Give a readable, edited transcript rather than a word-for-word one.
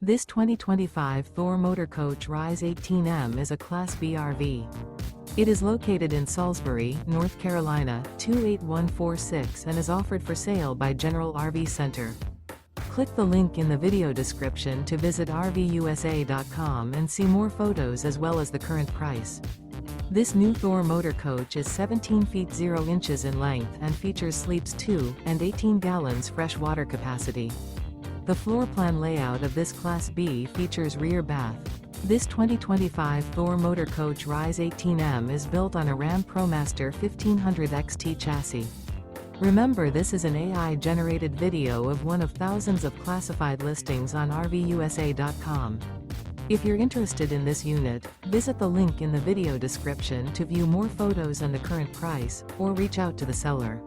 This 2025 Thor Motor Coach Rize 18M is a Class B RV. It is located in Salisbury, North Carolina, 28146 and is offered for sale by General RV Center. Click the link in the video description to visit RVUSA.com and see more photos as well as the current price. This new Thor Motor Coach is 17 feet 0 inches in length and features sleeps 2 and 18 gallons fresh water capacity. The floor plan layout of this Class B features rear bath. This 2025 Thor Motor Coach Rize 18M is built on a RAM Promaster 1500 XT chassis. Remember, this is an AI-generated video of one of thousands of classified listings on RVUSA.com. If you're interested in this unit, visit the link in the video description to view more photos and the current price, or reach out to the seller.